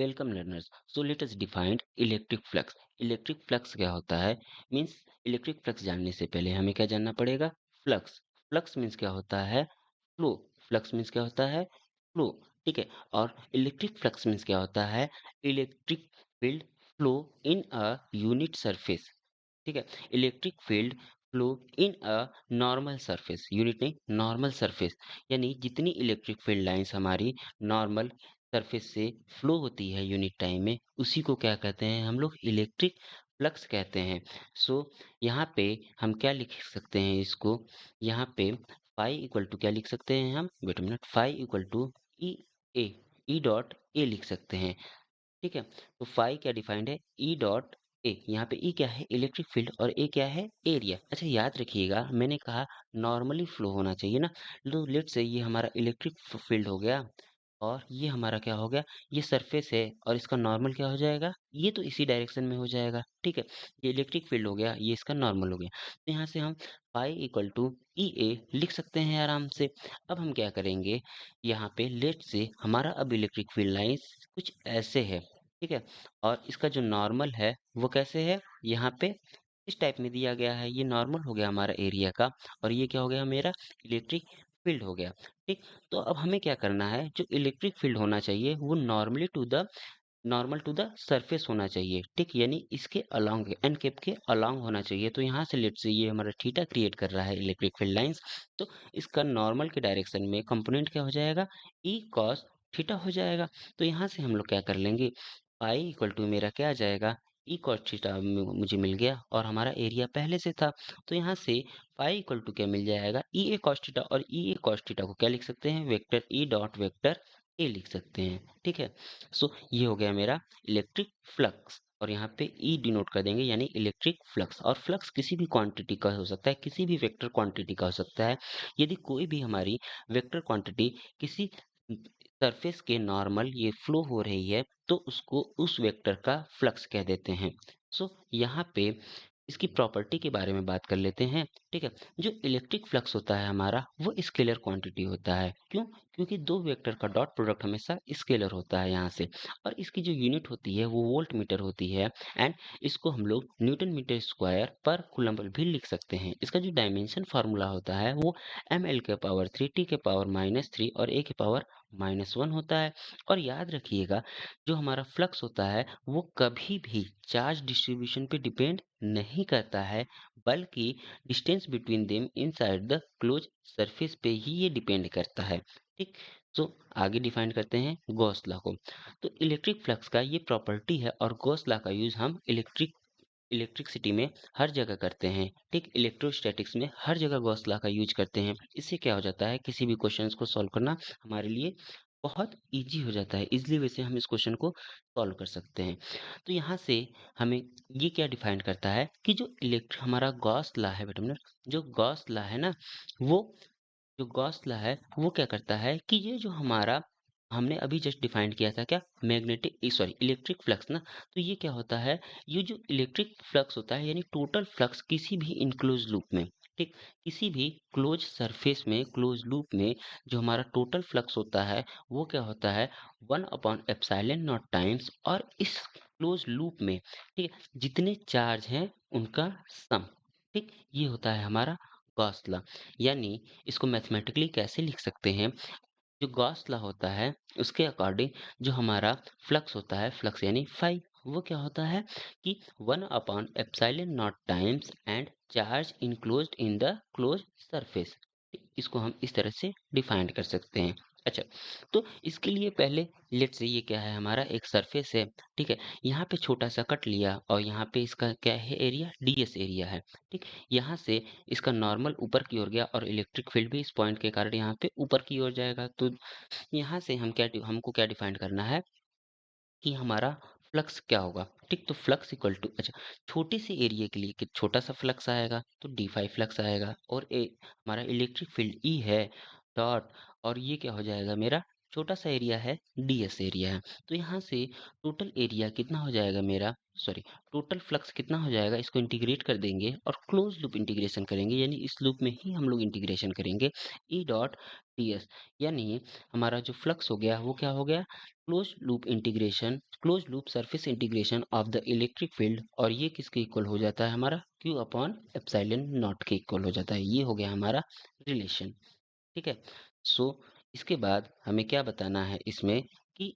Welcome learners. So let us define electric flux. Electric flux क्या होता है? Means electric flux जानने से पहले हमें क्या जानना पड़ेगा? फ्लक्स। फ्लक्स मींस क्या होता है? फ्लो। फ्लक्स मींस क्या होता है? फ्लो। ठीक है। और इलेक्ट्रिक फ्लक्स मींस क्या होता है? Electric field flow in a unit surface. ठीक है। Electric field flow in a normal surface, unit नहीं, नॉर्मल सरफेस। यानी जितनी इलेक्ट्रिक फील्ड लाइंस हमारी नॉर्मल सरफेस से फ्लो होती है यूनिट टाइम में, उसी को क्या कहते हैं हम लोग? इलेक्ट्रिक फ्लक्स कहते हैं। सो यहाँ पे हम क्या लिख सकते हैं इसको? यहाँ पे फाई इक्वल टू क्या लिख सकते हैं हम? Wait a minute. Phi equal to E A, E dot A लिख सकते हैं। ठीक है। तो फाई क्या डिफाइंड है? ई डॉट ए। यहाँ पे ई क्या है? इलेक्ट्रिक फील्ड, और ए क्या है? एरिया। अच्छा याद रखिएगा, मैंने कहा नॉर्मली फ्लो होना चाहिए ना। लो लेट से ये हमारा इलेक्ट्रिक फील्ड हो गया, और ये हमारा क्या हो गया? ये सरफेस है, और इसका नॉर्मल क्या हो जाएगा? ये तो इसी डायरेक्शन में हो जाएगा। ठीक है। ये इलेक्ट्रिक फील्ड हो गया, ये इसका नॉर्मल हो गया। तो यहाँ से हम फाई इक्वल टू ई ए लिख सकते हैं आराम से। अब हम क्या करेंगे? यहाँ पे लेट से हमारा अब इलेक्ट्रिक फील्ड लाइंस कुछ ऐसे है। ठीक है। और इसका जो नॉर्मल है वो कैसे है? यहाँ पे इस टाइप में दिया गया है। ये नॉर्मल हो गया हमारा एरिया का, और ये क्या हो गया? मेरा इलेक्ट्रिक फील्ड हो गया। ठीक। तो अब हमें क्या करना है? जो इलेक्ट्रिक फील्ड होना चाहिए वो नॉर्मल टू द सरफेस होना चाहिए। ठीक। यानी इसके अलोंग, एन कैप के अलोंग होना चाहिए। तो यहाँ से लेट से ये हमारा थीटा क्रिएट कर रहा है इलेक्ट्रिक फील्ड लाइंस। तो इसका नॉर्मल के डायरेक्शन में कंपोनेंट क्या हो जाएगा? ई कॉस थीटा हो जाएगा। तो यहाँ से हम लोग क्या कर लेंगे? पाई इक्वल टू मेरा क्या आ जाएगा? ई कॉस थीटा मुझे मिल गया, और हमारा एरिया पहले से था। तो यहाँ से पाई इक्वल टू क्या मिल जाएगा? ई ए कॉस थीटा। और ई ए कॉस थीटा को क्या लिख सकते हैं? Vector E dot vector A लिख सकते हैं। ठीक है। सो ये हो गया मेरा इलेक्ट्रिक फ्लक्स, और यहाँ पे ई डिनोट कर देंगे, यानी इलेक्ट्रिक फ्लक्स। और फ्लक्स किसी भी क्वांटिटी का हो सकता है, किसी भी वेक्टर क्वांटिटी का हो सकता है। यदि कोई भी हमारी वेक्टर क्वांटिटी किसी सरफेस के नॉर्मल ये फ्लो हो रही है, तो उसको उस वेक्टर का फ्लक्स कह देते हैं। सो यहाँ पे इसकी प्रॉपर्टी के बारे में बात कर लेते हैं। ठीक है। जो इलेक्ट्रिक फ्लक्स होता है हमारा, वो स्केलर क्वांटिटी होता है। क्यों? क्योंकि दो वेक्टर का डॉट प्रोडक्ट हमेशा स्केलर होता है यहाँ से। और इसकी जो यूनिट होती है वो वोल्ट मीटर होती है। एंड इसको हम लोग न्यूटन मीटर स्क्वायर पर कूलम्ब भी लिख सकते हैं। इसका जो डायमेंशन फार्मूला होता है वो एम एल के पावर 3, टी के पावर -3 और ए के पावर -1 होता है। और याद रखिएगा, जो हमारा फ्लक्स होता है वो कभी भी चार्ज डिस्ट्रीब्यूशन पे डिपेंड नहीं करता है, बल्कि distance between them inside the close surface पे ही ये डिपेंड करता है। ठीक। तो आगे डिफाइन करते हैं गॉस लॉ को। तो इलेक्ट्रिक फ्लक्स का ये प्रॉपर्टी है, और गॉस लॉ का यूज हम इलेक्ट्रिसिटी में हर जगह करते हैं। ठीक। इलेक्ट्रोस्टैटिक्स में हर जगह गॉस लॉ का यूज करते हैं। इससे क्या हो जाता है? किसी भी क्वेश्चंस को सॉल्व करना हमारे लिए बहुत इजी हो जाता है। इजीली वैसे हम इस क्वेश्चन को सॉल्व कर सकते हैं। तो यहाँ से हमें ये क्या डिफाइन करता है कि जो इलेक्ट्र हमारा गॉस लॉ है, बेटा मिनट, जो गॉस लॉ है ना, वो जो गॉस लॉ है वो क्या करता है कि ये जो हमारा हमने अभी जस्ट डिफाइन किया था क्या? मैग्नेटिक सॉरी इलेक्ट्रिक फ्लक्स ना। तो ये क्या होता है? ये जो इलेक्ट्रिक फ्लक्स होता है, यानी टोटल फ्लक्स किसी भी इनक्लोज लूप में, ठीक, किसी भी क्लोज सरफेस में, क्लोज लूप में, जो हमारा टोटल फ्लक्स होता है वो क्या होता है? 1/एप्सिलॉन नॉट टाइम्स, और इस क्लोज लूप में, ठीक है, जितने चार्ज हैं उनका सम। ठीक। ये होता है हमारा गॉस लॉ। यानी इसको मैथमेटिकली कैसे लिख सकते हैं? जो गॉस लॉ होता है उसके अकॉर्डिंग जो हमारा फ्लक्स होता है, फ्लक्स यानी फाई, वो क्या होता है कि 1/एप्सिलॉन naught times and charge enclosed in the close surface. इसको हम इस तरह से डिफाइन कर सकते हैं। अच्छा, तो इसके लिए पहले लेट्स से ये क्या है? हमारा एक सरफेस है। ठीक है। यहाँ पे छोटा सा कट लिया, और यहाँ पे इसका क्या है? एरिया, डीएस एरिया है। ठीक। यहाँ से इसका नॉर्मल ऊपर की ओर गया, और इलेक्ट्रिक फील्ड भी इस पॉइंट के कारण यहाँ पे ऊपर की ओर जाएगा। तो यहाँ से हमको क्या डिफाइन करना है कि हमारा फ्लक्स क्या होगा? ठीक। तो फ्लक्स इक्वल टू, अच्छा, छोटे से एरिया के लिए कि छोटा सा फ्लक्स आएगा तो डी फाई फ्लक्स आएगा, और हमारा इलेक्ट्रिक फील्ड ई है डॉट, और ये क्या हो जाएगा? मेरा छोटा सा एरिया है, डीएस एरिया है। तो यहाँ से टोटल एरिया कितना हो जाएगा मेरा? सॉरी, टोटल फ्लक्स कितना हो जाएगा? इसको इंटीग्रेट कर देंगे और क्लोज लूप इंटीग्रेशन करेंगे, यानी इस लूप में ही हम लोग इंटीग्रेशन करेंगे। ई डॉट टीएस, यानी हमारा जो फ्लक्स हो गया वो क्या हो गया, close loop surface integration of the electric field, और ये किसके इक्वल हो जाता है हमारा, क्यू अपॉन एप्सिलॉन नॉट के इक्वल हो जाता है। ये हो गया हमारा रिलेशन। ठीक है। सो इसके बाद हमें क्या बताना है इसमें, कि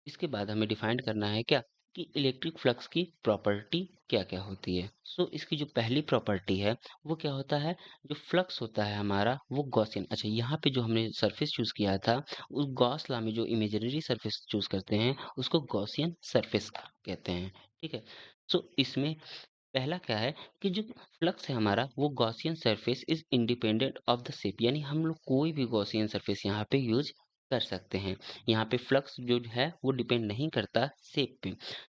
इसके बाद हमें डिफाइन करना है क्या, कि इलेक्ट्रिक फ्लक्स की प्रॉपर्टी क्या क्या होती है। सो इसकी जो पहली प्रॉपर्टी है वो क्या होता है, जो फ्लक्स होता है हमारा वो गॉसियन। अच्छा, यहाँ पे जो हमने सरफेस चूज किया था, उस गॉस लॉ में जो इमेजिनरी सरफेस चूज करते हैं उसको गॉसियन सरफेस कहते हैं। ठीक है। सो इसमें पहला क्या है, कि जो फ्लक्स है हमारा वो Gaussian surface is independent of the shape, यानी हम लोग कोई भी गॉसियन सरफेस यहाँ पे यूज कर सकते हैं। यहाँ पे फ्लक्स जो है वो डिपेंड नहीं करता शेप पे।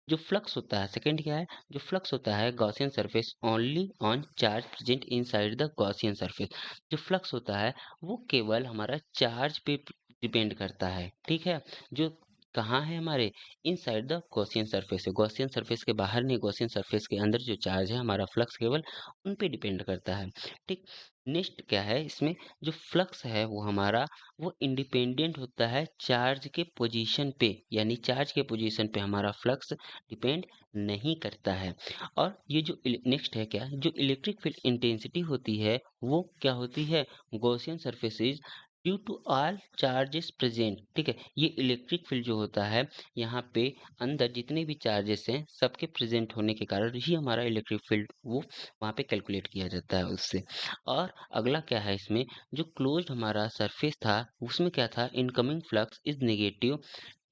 जो फ्लक्स होता है, सेकंड क्या है, जो फ्लक्स होता है Gaussian surface only on charge present inside the Gaussian surface. जो फ्लक्स होता है वो केवल हमारा चार्ज पे डिपेंड करता है। ठीक है। जो कहाँ है हमारे, इनसाइड द गॉसियन सरफेस है, गॉसियन सरफेस के बाहर नहीं, गॉसियन सरफेस के अंदर जो चार्ज है हमारा फ्लक्स केवल उन पे डिपेंड करता है। ठीक। नेक्स्ट क्या है इसमें, जो फ्लक्स है वो हमारा वो इंडिपेंडेंट होता है चार्ज के पोजीशन पे, यानी चार्ज के पोजीशन पे हमारा फ्लक्स डिपेंड नहीं करता है। और ये जो नेक्स्ट है क्या, जो इलेक्ट्रिक फील्ड इंटेंसिटी होती है वो क्या होती है, Gaussian surfaces due to all charges present. ठीक है। ये इलेक्ट्रिक फील्ड जो होता है यहाँ पे अंदर जितने भी चार्जेस हैं सबके प्रेजेंट होने के कारण ही हमारा इलेक्ट्रिक फील्ड वो वहाँ पे कैलकुलेट किया जाता है उससे। और अगला क्या है इसमें, जो क्लोज्ड हमारा सरफेस था उसमें क्या था, incoming flux is negative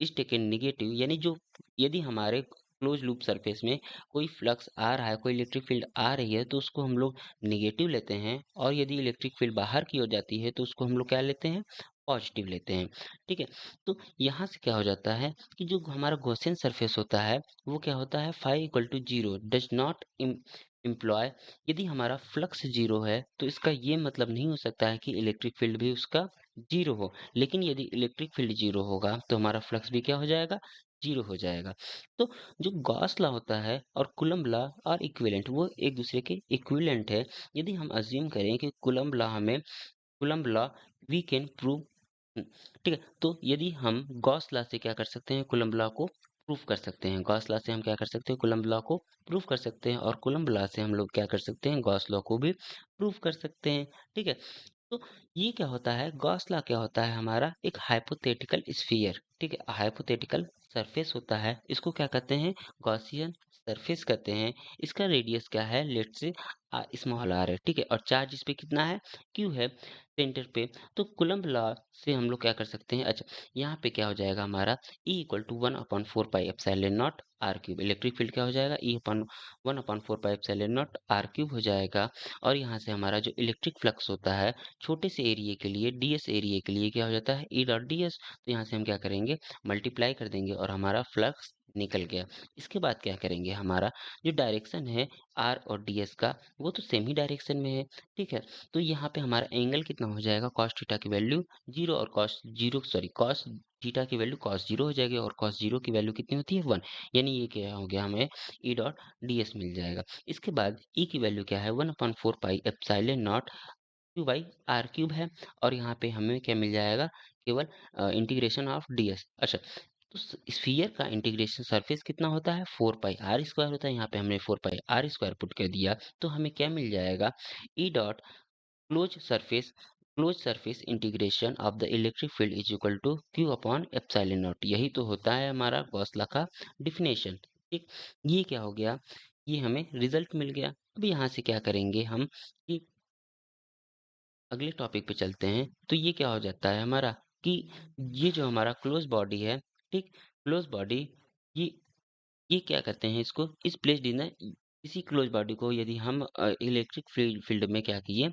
is taken negative, यानी जो यदि हमारे क्लोज लूप सरफेस में कोई फ्लक्स आ रहा है, कोई इलेक्ट्रिक फील्ड आ रही है तो उसको हम लोग नेगेटिव लेते हैं, और यदि इलेक्ट्रिक फील्ड बाहर की ओर जाती है तो उसको हम लोग क्या लेते हैं, पॉजिटिव लेते हैं। ठीक है। तो यहाँ से क्या हो जाता है, कि जो हमारा गॉसियन सरफेस होता है वो क्या होता है, phi equal to zero does not employ, यदि हमारा फ्लक्स जीरो है तो इसका ये मतलब नहीं हो सकता है कि इलेक्ट्रिक फील्ड भी उसका जीरो हो। लेकिन यदि इलेक्ट्रिक फील्ड जीरो होगा तो हमारा फ्लक्स भी क्या हो जाएगा, जीरो हो जाएगा। तो जो गॉस लॉ होता है और कूलम्ब लॉ और इक्विवेलेंट, वो एक दूसरे के इक्विवेलेंट है। यदि हम अज्यूम करें कि Coulomb law we can prove, ठीक है, तो यदि हम गॉस लॉ से क्या कर सकते हैं, कूलम्ब लॉ को प्रूफ कर सकते हैं। गॉस लॉ से हम क्या कर सकते हैं, कूलम्ब लॉ को प्रूफ कर सकते हैं, और कूलम्ब लॉ से हम लोग क्या कर सकते हैं, गॉस लॉ को भी प्रूफ कर सकते हैं। ठीक है। तो ये क्या होता है, गॉस लॉ क्या होता है, हमारा एक हाइपोथेटिकल स्फीयर, ठीक है, हाइपोथेटिकल सरफेस होता है, इसको क्या कहते हैं, गॉसियन सरफेस कहते हैं। इसका रेडियस क्या है, लेट्स से स्मॉल आर है। ठीक है। और चार्ज इस पे कितना है, क्यू है सेंटर पे। तो कूलम्ब लॉ से हम लोग क्या कर सकते हैं, अच्छा यहाँ पे क्या हो जाएगा हमारा, E equal to 1/4 pi epsilon not R cube, electric field क्या हो जाएगा, E upon 1/4 pi epsilon not R cube हो जाएगा। और यहाँ से हमारा जो इलेक्ट्रिक फ्लक्स होता है छोटे से एरिया के लिए, डीएस एरिया के लिए क्या हो जाता है, ई डॉट डीएस। तो यहाँ से हम क्या करेंगे, मल्टीप्लाई कर देंगे और हमारा फ्लक्स निकल गया। इसके बाद क्या करेंगे, हमारा जो डायरेक्शन है आर और डीएस का वो तो सेम ही डायरेक्शन में है। ठीक है। तो यहाँ पे हमारा एंगल कितना हो जाएगा, कॉस थीटा की वैल्यू जीरो, और कॉस थीटा की वैल्यू कॉस जीरो हो जाएगी, और कॉस जीरो की वैल्यू कितनी होती है, 1। यानी ये क्या हो गया, हमें ई डॉट डी मिल जाएगा। इसके बाद ई की वैल्यू क्या है, 1/4 pi epsilon nought Q by R cube है। और यहाँ पे हमें क्या मिल जाएगा, केवल इंटीग्रेशन ऑफ डीएस। अच्छा, तो स्फीयर का इंटीग्रेशन सरफेस कितना होता है, 4 पाई आर स्क्वायर होता है। यहाँ पे हमने 4 पाई आर स्क्वायर पुट कर दिया तो हमें क्या मिल जाएगा, E dot close surface integration of the electric field is equal to Q upon epsilon nought. यही तो होता है हमारा गॉस लॉ का डिफिनेशन। ठीक। ये क्या हो गया, ये हमें रिजल्ट मिल गया। अब यहाँ से क्या करेंगे हम, कि अगले टॉपिक पे चलते हैं। तो ये क्या हो जाता है हमारा, कि ये जो हमारा क्लोज बॉडी है, ठीक, क्लोज बॉडी, ये ये क्या करते हैं, इसको इस प्लेस्ड इन इसी क्लोज बॉडी को यदि हम इलेक्ट्रिक फील्ड फील्ड में क्या किए,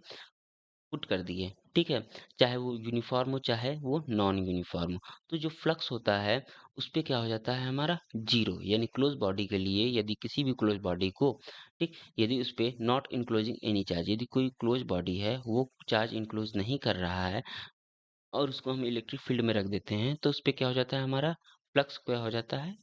पुट कर दिए। ठीक है। चाहे वो यूनिफॉर्म हो चाहे वो नॉन यूनिफॉर्म हो, तो जो फ्लक्स होता है उस पे क्या हो जाता है हमारा, जीरो। यानी क्लोज बॉडी के लिए यदि किसी भी क्लोज बॉडी को, ठीक, यदि उस पे नॉट इनक्लोजिंग एनी चार्ज, यदि कोई क्लोज बॉडी है वो चार्ज इनक्लोज नहीं कर रहा है और उसको हम इलेक्ट्रिक फील्ड में रख देते हैं, तो उस पे क्या हो जाता है, हमारा फ्लक्स क्या हो जाता है,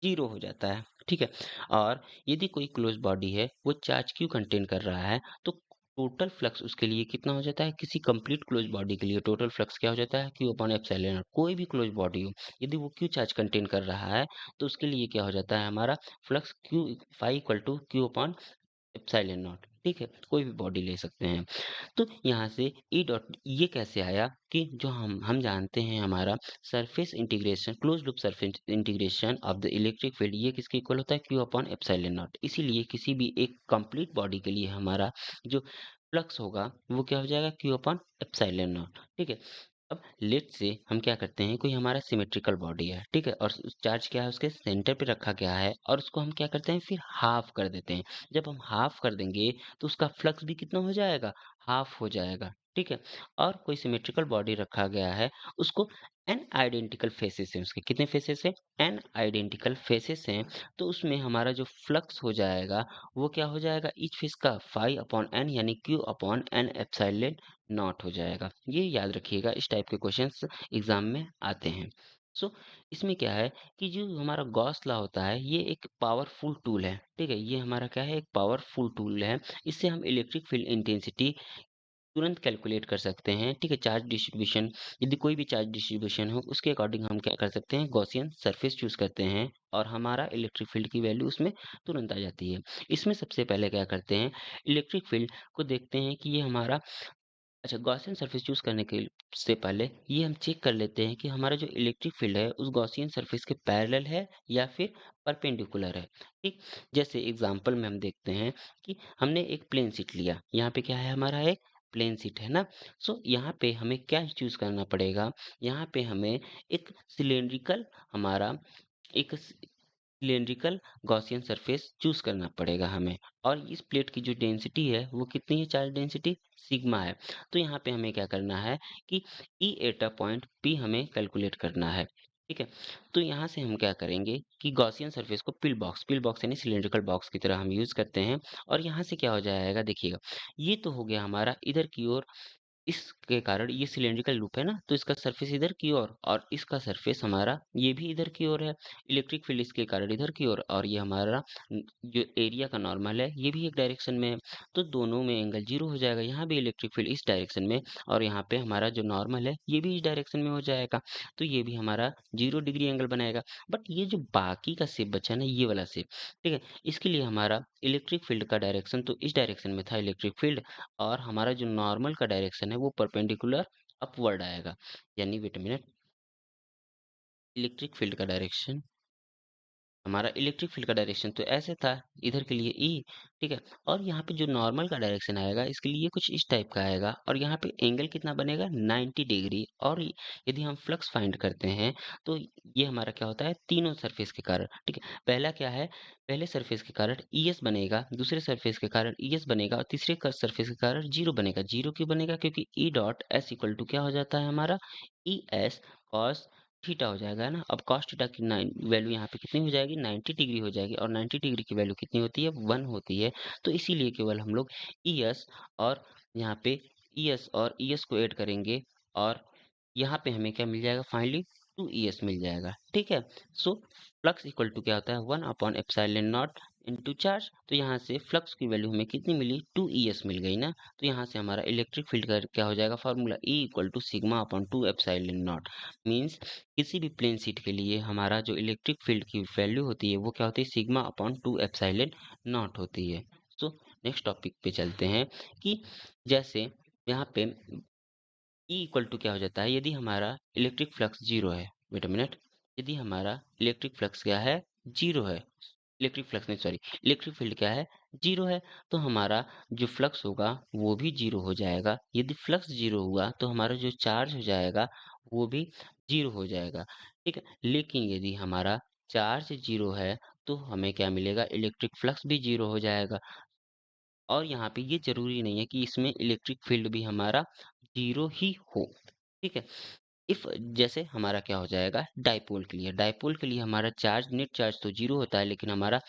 जीरो हो जाता है। ठीक है। और यदि कोई क्लोज बॉडी है वो चार्ज क्यू कंटेन कर रहा है, तो टोटल फ्लक्स उसके लिए कितना हो जाता है, किसी कंप्लीट क्लोज बॉडी के लिए टोटल फ्लक्स क्या हो जाता है, क्यू अपॉन एप्सिलॉन नॉट। कोई भी क्लोज बॉडी हो, यदि वो क्यू चार्ज कंटेन कर रहा है तो उसके लिए क्या हो जाता है, हमारा flux Q phi equal to Q upon epsilon not. ठीक है, कोई भी बॉडी ले सकते हैं। तो यहाँ से ई डॉट ये कैसे आया कि जो हम जानते हैं हमारा surface integration, close loop surface integration of the electric field, ये किसके इक्वल होता है, क्यू अपॉन एप्सिलॉन नॉट। इसीलिए किसी भी एक कंप्लीट बॉडी के लिए हमारा जो फ्लक्स होगा वो क्या हो जाएगा, क्यू अपॉन एप्सिलॉन नॉट। ठीक है, अब लेट से हम क्या करते हैं, कोई हमारा सिमेट्रिकल बॉडी है, ठीक है, और चार्ज क्या है उसके सेंटर पे रखा गया है, और उसको हम क्या करते हैं, फिर हाफ कर देते हैं। जब हम हाफ कर देंगे तो उसका फ्लक्स भी कितना हो जाएगा, हाफ हो जाएगा। ठीक है, और कोई सिमेट्रिकल बॉडी रखा गया है, उसको एन आइडेंटिकल फेसेस हैं, उसके कितने फेसेस हैं, एन आइडेंटिकल फेसेस हैं, तो उसमें हमारा जो फ्लक्स हो जाएगा वो क्या हो जाएगा, ईच फेस का फाई अपॉन एन यानी Q upon N epsilon nought हो जाएगा। ये याद रखिएगा, इस टाइप के क्वेश्चंस एग्जाम में आते हैं। सो इसमें क्या है कि जो हमारा गॉस लॉ होता है ये एक पावरफुल टूल है। ठीक है, ये हमारा क्या है, एक पावरफुल टूल है। इससे हम इलेक्ट्रिक फील्ड इंटेंसिटी तुरंत कैलकुलेट कर सकते हैं। ठीक है, चार्ज डिस्ट्रीब्यूशन, यदि कोई भी चार्ज डिस्ट्रीब्यूशन हो उसके अकॉर्डिंग हम क्या कर सकते हैं, गॉसियन सरफेस चूज करते हैं और हमारा इलेक्ट्रिक फील्ड की वैल्यू उसमें तुरंत आ जाती है। इसमें सबसे पहले क्या करते हैं, इलेक्ट्रिक फील्ड को देखते हैं कि ये हमारा, अच्छा, गॉसियन सरफेस चूज करने के से पहले ये हम चेक कर लेते हैं कि हमारा जो इलेक्ट्रिक फील्ड है उस गॉसियन सरफेस के पैरेलल है या फिर परपेंडिकुलर है। ठीक, जैसे एग्जांपल में हम देखते हैं कि हमने एक प्लेन शीट लिया, यहाँ पे क्या है, हमारा एक प्लेन शीट है ना। सो यहाँ पे हमें क्या चूज करना पड़ेगा, यहाँ पे हमें एक सिलेंड्रिकल, हमारा एक सिलेंड्रिकल गॉसियन सरफेस चूज करना पड़ेगा हमें। और इस प्लेट की जो डेंसिटी है वो कितनी है, चार्ज डेंसिटी सिग्मा है। तो यहाँ पे हमें क्या करना है कि ई एटा पॉइंट पी हमें कैलकुलेट करना है। ठीक है, तो यहाँ से हम क्या करेंगे कि गॉसियन सरफेस को पिल बॉक्स यानी सिलेंड्रिकल बॉक्स की तरह हम यूज करते हैं। और यहाँ से क्या हो जाएगा, देखिएगा, ये तो हो गया हमारा इधर की ओर, इसके कारण ये सिलेंड्रिकल लूप है ना, तो इसका सरफेस इधर की ओर और इसका सरफेस हमारा ये भी इधर की ओर है। इलेक्ट्रिक फील्ड इसके कारण इधर की ओर, और ये हमारा जो एरिया का नॉर्मल है ये भी एक डायरेक्शन में है, तो दोनों में एंगल जीरो हो जाएगा। यहाँ भी इलेक्ट्रिक फील्ड इस डायरेक्शन में और यहाँ पे हमारा जो नॉर्मल है ये भी इस डायरेक्शन में हो जाएगा, तो ये भी हमारा 0 डिग्री एंगल बनाएगा। बट ये जो बाकी का शेप बचा ना, ये वाला शेप, ठीक है, इसके लिए हमारा इलेक्ट्रिक फील्ड का डायरेक्शन तो इस डायरेक्शन में था इलेक्ट्रिक फील्ड, और हमारा जो नॉर्मल का डायरेक्शन है वो परपेंडिकुलर अपवर्ड आएगा। यानी wait a minute, electric field का डायरेक्शन, हमारा इलेक्ट्रिक फील्ड का डायरेक्शन तो ऐसे था, इधर के लिए ई, ठीक है, और यहाँ पे जो नॉर्मल का डायरेक्शन आएगा इसके लिए कुछ इस टाइप का आएगा, और यहाँ पे एंगल कितना बनेगा, 90 डिग्री। और यदि हम फ्लक्स फाइंड करते हैं तो ये हमारा क्या होता है, तीनों सरफेस के कारण। ठीक है, पहला क्या है, पहले सरफेस के कारण ई एस बनेगा, दूसरे सरफेस के कारण ई एस बनेगा, और तीसरे सरफेस के कारण जीरो बनेगा। जीरो क्यों बनेगा, क्योंकि E dot S equal to क्या हो जाता है हमारा, ई एस कॉस थीटा हो जाएगा, है ना। अब कॉस थीटा की वैल्यू यहाँ पे कितनी हो जाएगी, 90 डिग्री हो जाएगी, और 90 डिग्री की वैल्यू कितनी होती है, 1 होती है। तो इसीलिए केवल हम लोग ई एस और यहाँ पे ई एस और ई एस को ऐड करेंगे, और यहाँ पे हमें क्या मिल जाएगा, फाइनली 2 ES मिल जाएगा। ठीक है, सो फ्लक्स इक्वल टू क्या होता है, 1/एप्सिलॉन नॉट इंटू चार्ज। तो यहाँ से फ्लक्स की वैल्यू हमें कितनी मिली, 2 ES मिल गई ना। तो यहाँ से हमारा इलेक्ट्रिक फील्ड का क्या हो जाएगा, formula E equal to sigma upon 2 epsilon naught. Means किसी भी प्लेन शीट के लिए हमारा जो इलेक्ट्रिक फील्ड की वैल्यू होती है वो क्या होती है, सिग्मा अपॉन 2 एप्सिलॉन नॉट होती है। सो नेक्स्ट टॉपिक पे चलते हैं कि जैसे यहाँ पे ई इक्वल टू क्या हो जाता है, यदि हमारा इलेक्ट्रिक फ्लक्स जीरो है, वेट अ मिनट, यदि हमारा इलेक्ट्रिक फ्लक्स क्या है, जीरो है, इलेक्ट्रिक फ्लक्स नहीं, सॉरी, इलेक्ट्रिक फील्ड क्या है, जीरो है, तो हमारा जो फ्लक्स होगा वो भी जीरो हो जाएगा। यदि फ्लक्स जीरो हुआ तो हमारा जो चार्ज हो जाएगा वो भी जीरो हो जाएगा। ठीक है, लेकिन यदि हमारा चार्ज जीरो है तो हमें क्या मिलेगा, इलेक्ट्रिक फ्लक्स भी जीरो हो जाएगा। और यहाँ पे ये जरूरी नहीं है कि इसमें इलेक्ट्रिक फील्ड भी हमारा जीरो ही हो। ठीक है, इफ जैसे हमारा क्या हो जाएगा, डाइपोल के लिए, डाइपोल के लिए हमारा चार्ज, नेट चार्ज तो जीरो होता है लेकिन हमारा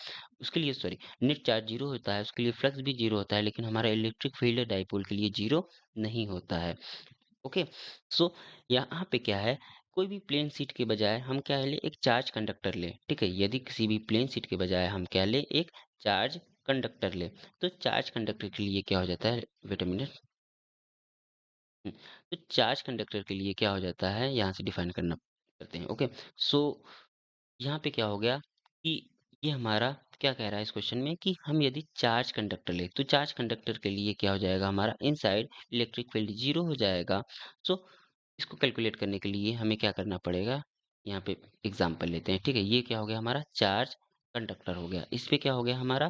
उसके लिए, सॉरी, नेट चार्ज जीरो होता है, उसके लिए फ्लक्स भी जीरो होता है, लेकिन हमारा इलेक्ट्रिक फील्ड डाइपोल के लिए जीरो नहीं होता है। ओके, सो यहाँ पे क्या है, कोई भी प्लेन शीट के बजाय हम क्या ले, एक चार्ज कंडक्टर ले। ठीक है, यदि किसी भी प्लेन शीट के बजाय हम क्या ले, एक चार्ज कंडक्टर ले, तो चार्ज कंडक्टर के लिए क्या हो जाता है, वेट अ मिनट। हुँ, तो चार्ज कंडक्टर के लिए क्या हो जाता है, यहाँ से डिफाइन करना करते हैं, ओके। सो यहाँ पे क्या हो गया कि ये हमारा क्या कह रहा है इस क्वेश्चन में कि हम यदि चार्ज कंडक्टर ले, तो चार्ज कंडक्टर के लिए क्या हो जाएगा हमारा, इनसाइड इलेक्ट्रिक फील्ड 0 हो जाएगा। सो इसको कैलकुलेट करने के लिए हमें क्या करना पड़ेगा, यहाँ पे एग्जांपल लेते हैं, ठीक है। ये क्या हो गया हमारा, चार्ज कंडक्टर हो गया। इस पे क्या हो गया हमारा,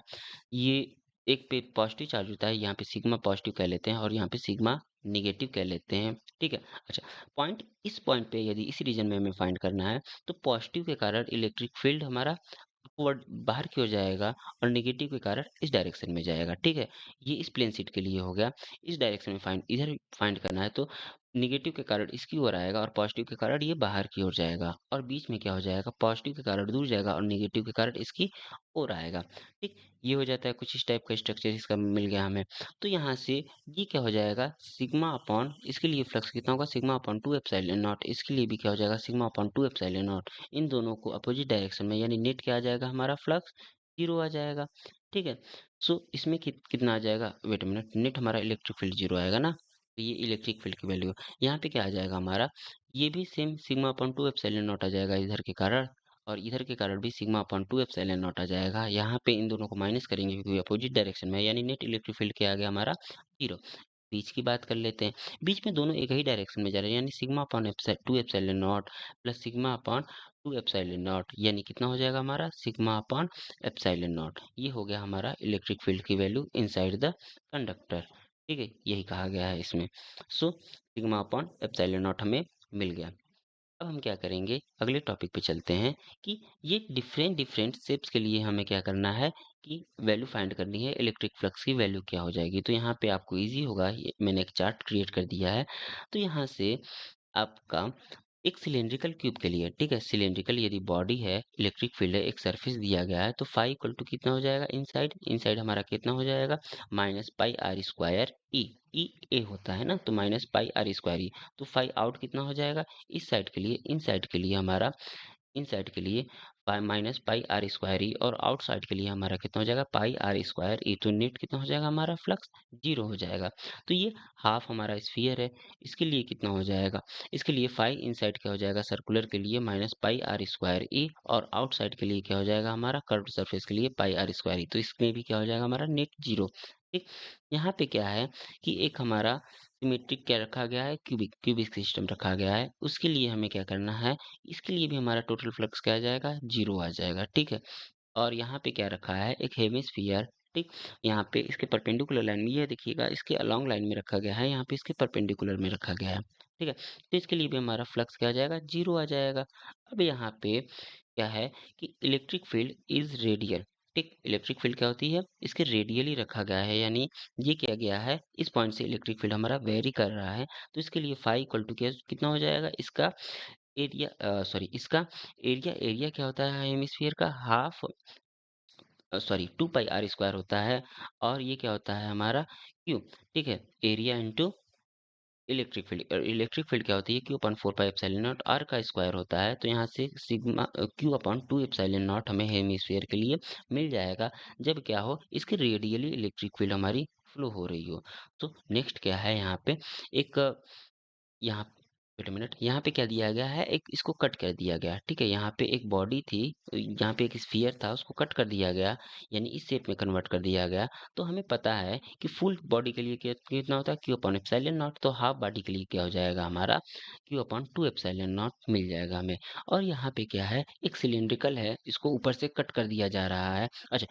ये एक पे पॉजिटिव चार्ज होता है, यहाँ पे सिग्मा पॉजिटिव कह लेते हैं और यहाँ पे सिग्मा नेगेटिव कह लेते हैं, ठीक है। अच्छा, पॉइंट इस पॉइंट पे यदि इस रीजन में हमें फाइंड करना है, तो पॉजिटिव के कारण इलेक्ट्रिक फील्ड हमारा अपवर्ड बाहर की ओर जाएगा और नेगेटिव के कारण इस डायरेक्शन में जाएगा, ठीक है। ये इस प्लेन शीट के लिए हो गया। इस डायरेक्शन में फाइंड इधर फाइंड करना है, तो नेगेटिव के कारण इसकी ओर आएगा और पॉजिटिव के कारण ये बाहर की ओर जाएगा, और बीच में क्या हो जाएगा, पॉजिटिव के कारण दूर जाएगा और नेगेटिव के कारण इसकी ओर आएगा, ठीक। ये हो जाता है कुछ इस टाइप का स्ट्रक्चर इसका मिल गया हमें। तो यहाँ से ये क्या हो जाएगा, सिग्मा अपॉन इसके लिए फ्लक्स कितना होगा, सिग्मा अपॉन 2 एप्सिलॉन नॉट, इसके लिए भी क्या हो जाएगा, सिग्मा अपॉन 2 एप्सिलॉन नॉट। इन दोनों को अपोजिट डायरेक्शन में, यानी नेट क्या आ जाएगा हमारा, फ्लक्स 0 आ जाएगा, ठीक है। सो इसमें कितना आ जाएगा, वेट अ मिनट, नेट हमारा इलेक्ट्रिक फील्ड 0 आएगा ना, तो ये इलेक्ट्रिक फील्ड की वैल्यू। यहाँ पे क्या आ जाएगा हमारा, ये भी same sigma upon 2 epsilon naught आ जाएगा इधर के कारण, और इधर के कारण भी सिग्मा अपॉन 2 एप्सिलॉन नॉट आ जाएगा। यहाँ पे इन दोनों को माइनस करेंगे क्योंकि अपोजिट डायरेक्शन में है, यानी नेट इलेक्ट्रिक फील्ड क्या आ गया हमारा, 0। बीच की बात कर लेते हैं, बीच में दोनों एक ही डायरेक्शन में जा रहे हैं, यानी sigma upon 2 epsilon not plus sigma upon 2 epsilon not, यानी कितना हो जाएगा हमारा, सिग्मा अपॉन एप्सिलॉन नॉट। ये हो गया हमारा इलेक्ट्रिक फील्ड की वैल्यू इनसाइड द कंडक्टर, ठीक है, यही कहा गया है इसमें। So sigma upon epsilon naught हमें मिल गया। अब हम क्या करेंगे, अगले टॉपिक पे चलते हैं कि ये डिफरेंट डिफरेंट शेप्स के लिए हमें क्या करना है कि वैल्यू फाइंड करनी है, इलेक्ट्रिक फ्लक्स की वैल्यू क्या हो जाएगी। तो यहाँ पे आपको इजी होगा, मैंने एक चार्ट क्रिएट कर दिया है। तो यहाँ से आपका एक सिलेंड्रिकल क्यूब के लिए, ठीक है, सिलेंड्रिकल यदि बॉडी है, इलेक्ट्रिक फील्ड है, एक सरफेस दिया गया है, तो फाई इक्वल टू कितना हो जाएगा, इनसाइड इनसाइड हमारा कितना हो जाएगा, माइनस पाई आर स्क्वायर ई, ई ए होता है ना, तो माइनस पाई आर स्क्वायर ई। तो फाई आउट कितना हो जाएगा, इस साइड के लिए, इन साइड के लिए हमारा, इन साइड के लिए pi minus pi R square E, और आउटसाइड के लिए हमारा कितना हो जाएगा, पाई आर स्क्वायर ई। तो नेट कितना हो जाएगा हमारा, फ्लक्स 0 हो जाएगा। तो ये हाफ हमारा स्फीयर है, इसके लिए कितना हो जाएगा, इसके लिए फाई इनसाइड क्या हो जाएगा, सर्कुलर के लिए minus pi R square E, और आउटसाइड के लिए क्या हो जाएगा हमारा, कर्व्ड सरफेस के लिए पाई आर स्क्वायर ई। तो इसमें भी क्या हो जाएगा हमारा, नेट 0, ठीक। यहाँ पे क्या है कि एक हमारा सिमेट्रिक क्या रखा गया है, क्यूबिक क्यूबिक सिस्टम रखा गया है, उसके लिए हमें क्या करना है, इसके लिए भी हमारा टोटल फ्लक्स क्या आ जाएगा, 0 आ जाएगा, ठीक है। और यहाँ पे क्या रखा है, एक हेमिस्फीयर, ठीक। यहाँ पे इसके परपेंडिकुलर लाइन में, ये देखिएगा इसके अलोंग लाइन में रखा गया है, यहाँ पे इसके परपेंडिकुलर में रखा गया है, ठीक है। तो इसके लिए भी हमारा फ्लक्स क्या आ जाएगा, 0 आ जाएगा। अब यहाँ पे क्या है कि इलेक्ट्रिक फील्ड इज रेडियल, ठीक। इलेक्ट्रिक फील्ड क्या होती है, इसके रेडियली रखा गया है, यानी ये किया गया है, इस पॉइंट से इलेक्ट्रिक फील्ड हमारा वेरी कर रहा है। तो इसके लिए फाई इक्वल टू क्या कितना हो जाएगा, इसका एरिया, सॉरी इसका एरिया, एरिया क्या होता है हेमिस्फीयर का, half, sorry 2 pi R square होता है, और ये क्या होता है हमारा, क्यू, ठीक है, area into electric field. Electric field क्या होती है, Q upon 4 pi epsilon not, R का स्क्वायर होता है। तो यहाँ से sigma Q upon 2 epsilon naught हमें हेमिस्फीयर के लिए मिल जाएगा, जब क्या हो, इसके रेडियली इलेक्ट्रिक फील्ड हमारी फ्लो हो रही हो। तो नेक्स्ट क्या है यहाँ पे, एक यहाँ, वेट अ मिनट, यहाँ पे क्या दिया गया है, एक इसको कट कर दिया गया, ठीक है। यहाँ पे एक बॉडी थी, यहाँ पे एक स्फीयर था, उसको कट कर दिया गया, यानी इस शेप में कन्वर्ट कर दिया गया। तो हमें पता है कि फुल बॉडी के लिए कितना होता है, क्यू अपॉन एप्सिलॉन नॉट। तो हाफ बॉडी के लिए क्या हो जाएगा हमारा, क्यू अपॉन 2 एप्सिलॉन नॉट मिल जाएगा हमें। और यहाँ पे क्या है, एक सिलिंड्रिकल है, इसको ऊपर से कट कर दिया जा रहा है। अच्छा,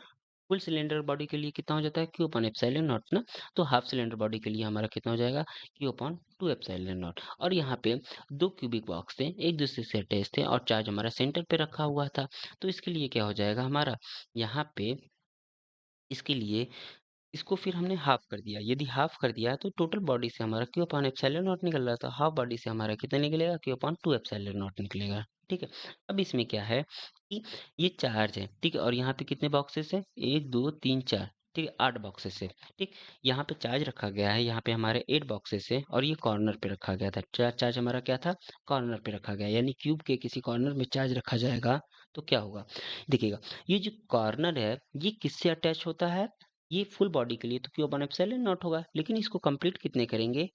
फुल सिलेंडर बॉडी के लिए कितना हो जाता है, क्यू अपॉन एप्सिलॉन नॉट ना। तो हाफ सिलेंडर बॉडी के लिए हमारा कितना हो जाएगा, क्यू अपॉन 2 एप्सिलॉन नॉट। और यहाँ पे दो क्यूबिक बॉक्स थे, एक दूसरे से अटैच थे, और चार्ज हमारा सेंटर पे रखा हुआ था। तो इसके लिए क्या हो जाएगा हमारा, यहाँ पे इसके लिए इसको फिर हमने हाफ कर दिया। यदि हाफ कर दिया तो टोटल बॉडी से हमारा क्यू अपॉन एप्सिलॉन नॉट निकल रहा था, हाफ बॉडी से हमारा कितना निकलेगा, क्यू अपॉन 2 एप्सिलॉन नॉट निकलेगा, ठीक है। अब इसमें क्या है कि ये चार्ज है, ठीक है, और यहाँ पे कितने बॉक्सेस है, 1 2 3 4, ठीक है, 8 बॉक्सेस है, ठीक। यहाँ पे चार्ज रखा गया है, यहाँ पे हमारे 8 बॉक्सेस है, और ये कॉर्नर पे रखा गया था, चार्ज हमारा क्या था, कॉर्नर पे रखा गया, यानी क्यूब के किसी कॉर्नर में चार्ज रखा जाएगा, तो क्या होगा? देखिएगा, ये जो कॉर्नर है, ये किससे अटैच होता है? ये फुल बॉडी के लिए तो क्यू अपॉन एप्सिलॉन नॉट होगा, लेकिन इसको कंप्लीट कितने करेंगे?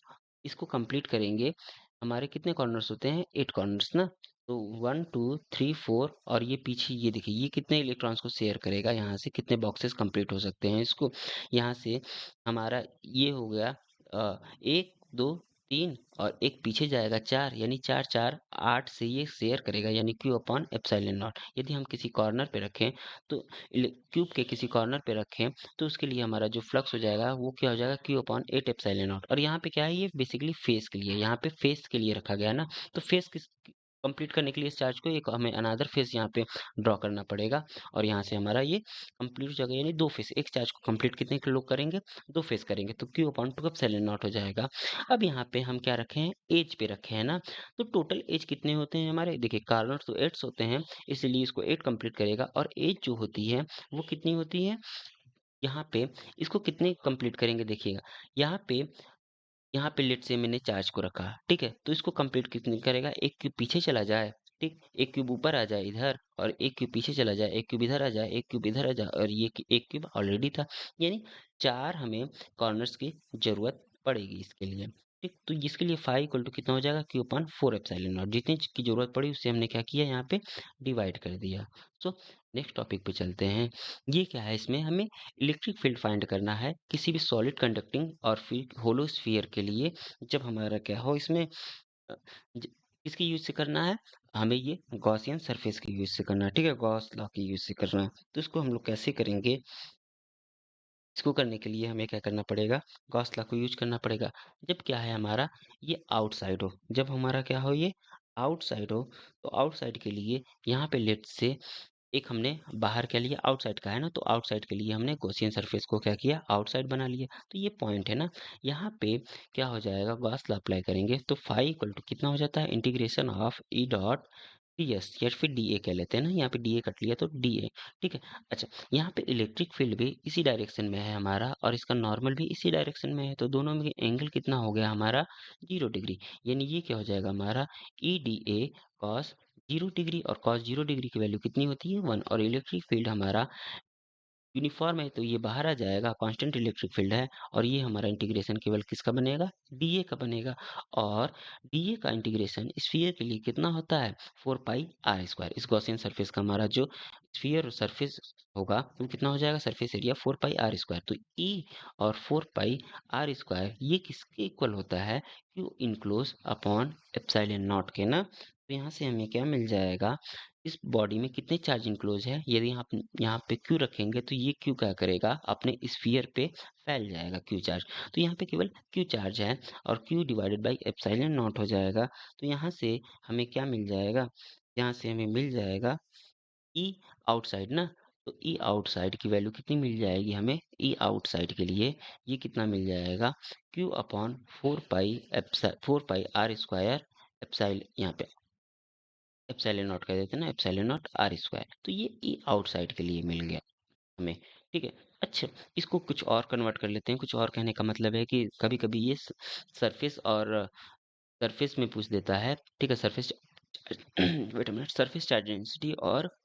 इसको कंप्लीट करेंगे, हमारे कितने कॉर्नर्स होते हैं? 8 कॉर्नर्स ना? तो 1, 2, 3, 4 और ये पीछे ये देखिए, ये कितने इलेक्ट्रॉन्स को शेयर करेगा? यहाँ से कितने बॉक्सेस कंप्लीट हो सकते हैं इसको? यहाँ से हमारा ये हो गया 1, 2, 3 और एक पीछे जाएगा 4, यानी 4, 4, 8 से ये शेयर करेगा, यानी क्यू अपॉन एप्सिलॉन नॉट। यदि हम किसी कॉर्नर पे रखें तो क्यूब के किसी कॉर्नर पे रखें तो उसके लिए हमारा जो फ्लक्स हो जाएगा वो क्या हो जाएगा? Q upon 8 epsilon naught. और यहाँ पे क्या है? ये बेसिकली फेस के लिए, यहाँ पे फेस के लिए रखा गया है ना, तो फेस किस कंप्लीट करने के लिए इस चार्ज को एक हमें अनदर फेस यहाँ पे ड्रॉ करना पड़ेगा और यहाँ से हमारा ये कंप्लीट हो जाएगा, यानी दो फेस। एक चार्ज को कंप्लीट कितने के लोग करेंगे? दो फेस करेंगे, तो क्यू अपॉन 2 एप्सिलॉन नॉट हो जाएगा। अब यहाँ पे हम क्या रखे हैं? एज पे रखे हैं ना, तो टोटल एज कितने होते हैं हमारे? देखिए, कार्नर तो 8 होते हैं, इसलिए इसको 8 कंप्लीट करेगा और एज जो होती है वो कितनी होती है? यहाँ पे इसको कितने कंप्लीट करेंगे? देखिएगा, यहाँ पे लेट से मैंने चार्ज को रखा, ठीक है? तो इसको कंप्लीट कितने करेगा? एक क्यूब पीछे चला जाए, ठीक? एक क्यूब ऊपर आ जाए इधर और एक क्यूब पीछे चला जाए, एक क्यूब इधर आ जाए, एक क्यूब इधर आ जाए और ये एक क्यूब ऑलरेडी था, यानी 4 हमें कॉर्नर्स की ज़रूरत पड़ेगी इसके लिए, ठीक? तो इसके लिए फाई इक्वल टू कितना हो जाएगा? Q upon 4 epsilon not. जितनी की ज़रूरत पड़ी उससे हमने क्या किया? यहाँ पे डिवाइड कर दिया। सो नेक्स्ट टॉपिक पे चलते हैं। ये क्या है? इसमें हमें इलेक्ट्रिक फील्ड फाइंड करना है किसी भी सॉलिड कंडक्टिंग और फिर होलो स्फीयर के लिए, जब हमारा क्या हो इसमें अ, किसकी यूज से करना है? हमें ये गॉसियन सरफेस की यूज से करना है, ठीक है? गॉस लॉ की यूज से करना है। तो इसको हम लोग कैसे करेंगे? इसको करने के लिए हमें क्या करना पड़ेगा? गॉस लॉ को यूज करना पड़ेगा। जब क्या है हमारा, ये आउटसाइड हो, जब हमारा क्या हो, ये आउटसाइड हो, तो आउटसाइड के लिए यहाँ पे लेट से एक हमने बाहर क्या लिया? आउटसाइड का है ना, तो आउटसाइड के लिए हमने गॉसियन सरफेस को क्या किया? आउटसाइड बना लिया। तो ये पॉइंट है ना, यहाँ पे क्या हो जाएगा? गॉस लॉ अप्लाई करेंगे तो फाई इक्वल टू कितना हो जाता है? Integration of E dot DS या फिर डीए कह लेते हैं ना, यहाँ पे डीए कट लिया तो डीए, ठीक है? अच्छा, यहाँ पे इलेक्ट्रिक फील्ड भी इसी डायरेक्शन में है हमारा और इसका नॉर्मल भी इसी डायरेक्शन में है, तो दोनों में एंगल कितना हो गया हमारा? 0 डिग्री। यानी ये क्या हो जाएगा हमारा? E D A cos 0 degree, और कॉस 0 डिग्री की वैल्यू कितनी होती है? 1। और इलेक्ट्रिक फील्ड हमारा यूनिफॉर्म है तो ये बाहर आ जाएगा, कांस्टेंट इलेक्ट्रिक फील्ड है और ये हमारा इंटीग्रेशन केवल किसका बनेगा? डीए का बनेगा। और डीए का इंटीग्रेशन स्फीयर के लिए कितना होता है? 4 पाई r स्क्वायर। इस गॉसियन सरफेस का हमारा जो स्फीयर सरफेस होगा वो कितना हो जाएगा? सरफेस एरिया 4 पाई r स्क्वायर। तो ई और 4 पाई r स्क्वायर ये किसके इक्वल होता है? Q enclose upon epsilon not के ना। तो यहाँ से हमें क्या मिल जाएगा? इस बॉडी में कितने चार्ज इंक्लोज है? यदि आप यहाँ पे क्यू रखेंगे तो ये क्यू क्या करेगा? अपने स्फीयर पे फैल जाएगा क्यू चार्ज। तो यहाँ पे केवल क्यू चार्ज है और Q divided by epsilon nought हो जाएगा। तो यहाँ से हमें क्या मिल जाएगा? यहाँ से हमें मिल जाएगा ई आउटसाइड ना। तो ई आउटसाइड की वैल्यू कितनी मिल जाएगी हमें? ई आउटसाइड के लिए ये कितना मिल जाएगा? क्यू अपॉन 4 पाई r स्क्वायर यहाँ पे एप्सिलॉन नॉट कह देते हैं ना, एप्सिलॉन नॉट r स्क्वायर। तो ये ई आउटसाइड के लिए मिल गया हमें, ठीक है? अच्छा, इसको कुछ और कन्वर्ट कर लेते हैं। कुछ और कहने का मतलब है कि कभी कभी ये सरफेस और सरफेस में पूछ देता है, ठीक है? Surface wait a minute, surface charge density और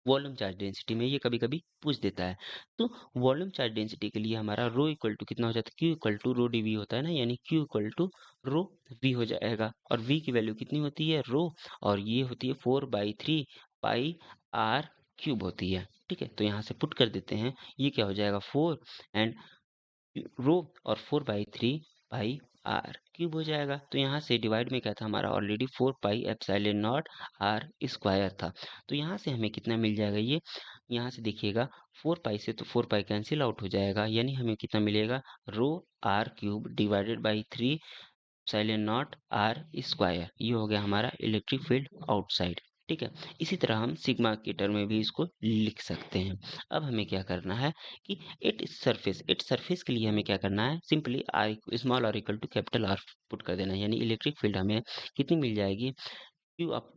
वॉल्यूम चार्ज डेंसिटी में ये कभी कभी पूछ देता है। तो वॉल्यूम चार्ज डेंसिटी के लिए हमारा रो इक्वल टू कितना हो जाता है? Q equal to rho D V होता है ना, यानी Q equal to rho V हो जाएगा। और वी की वैल्यू कितनी होती है? रो, और ये होती है 4/3 पाई r क्यूब होती है, ठीक है? तो यहाँ से पुट कर देते हैं, ये क्या हो जाएगा? 4 एंड रो और 4/3 पाई r क्यूब हो जाएगा। तो यहाँ से डिवाइड में क्या था हमारा? Already 4 pi epsilon not r square था। तो यहाँ से हमें कितना मिल जाएगा? ये यहाँ से देखिएगा, 4 पाई से तो 4 पाई कैंसिल आउट हो जाएगा, यानी हमें कितना मिलेगा? रो r cube divided by 3 epsilon not r square. ये हो गया हमारा इलेक्ट्रिक फील्ड आउटसाइड, ठीक है? इसी तरह हम सिग्मा की टर्म में भी इसको लिख सकते हैं। अब हमें क्या करना है कि एट सरफेस के लिए हमें क्या करना है? Simply R small R equal to capital R put कर देना है, यानी इलेक्ट्रिक फील्ड हमें कितनी मिल जाएगी? क्यू अप